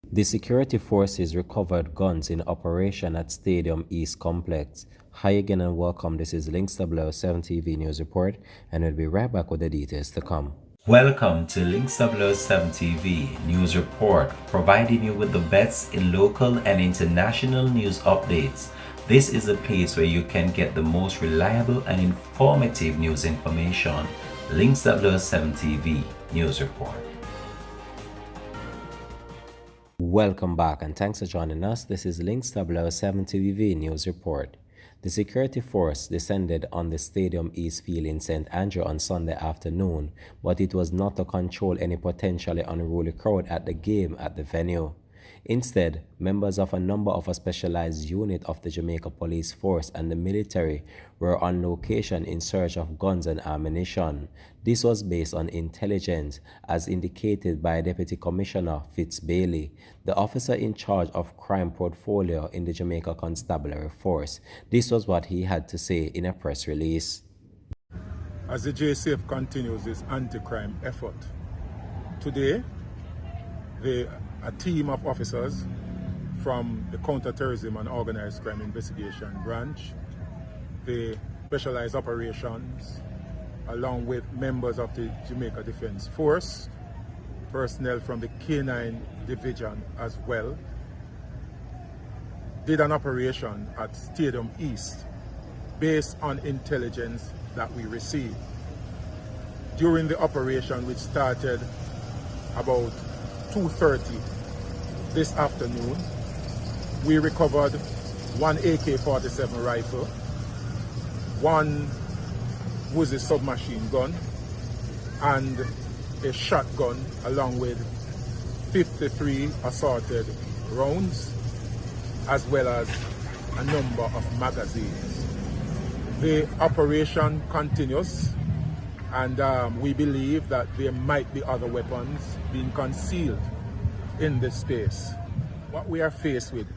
The security forces recovered guns in operation at Stadium East Complex. Hi again and welcome. This is Links 007 TV News Report, and we'll be right back with the details to come. Welcome to Links 007 TV News Report, providing you with the best in local and international news updates. This is a place where you can get the most reliable and informative news information. Links 007 TV News Report. Welcome back and thanks for joining us. This is Links 007 TV News Report. The security force descended on the Stadium East field in St. Andrew on Sunday afternoon, but it was not to control any potentially unruly crowd at the game at the venue. Instead, members of a number of a specialized unit of the Jamaica Police Force and the military were on location in search of guns and ammunition. This was based on intelligence, as indicated by Deputy Commissioner Fitz-Henley, the officer in charge of crime portfolio in the Jamaica Constabulary Force. This was what he had to say in a press release. As the JCF continues its anti-crime effort, today a team of officers from the Counter-Terrorism and Organized Crime Investigation Branch, the Specialized Operations, along with members of the Jamaica Defense Force, personnel from the K9 Division as well, did an operation at Stadium East based on intelligence that we received. During the operation, which started about 2:30 this afternoon, we recovered one AK-47 rifle, one Uzi submachine gun, and a shotgun along with 53 assorted rounds, as well as a number of magazines. The operation continues, and we believe that there might be other weapons being concealed in this space. What we are faced with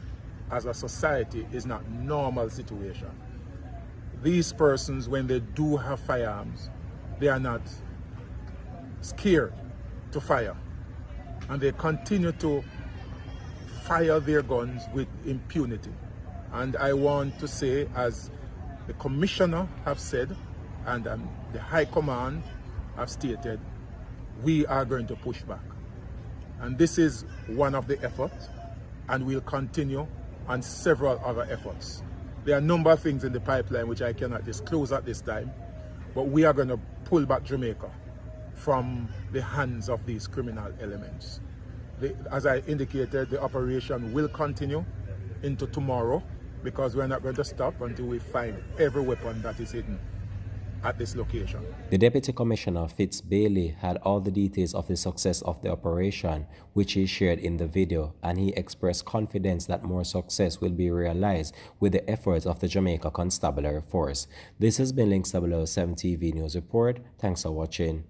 as a society is not normal situation. These persons, when they do have firearms, they are not scared to fire, and they continue to fire their guns with impunity. And I want to say, as the Commissioner have said, and the High Command have stated, we are going to push back. And this is one of the efforts, and we'll continue on several other efforts. There are a number of things in the pipeline which I cannot disclose at this time, but we are going to pull back Jamaica from the hands of these criminal elements. As I indicated, the operation will continue into tomorrow, because we're not going to stop until we find every weapon that is hidden at this location. The Deputy Commissioner Fitz-Henley had all the details of the success of the operation, which he shared in the video, and he expressed confidence that more success will be realized with the efforts of the Jamaica Constabulary Force. This has been Links 007 TV News Report. Thanks for watching.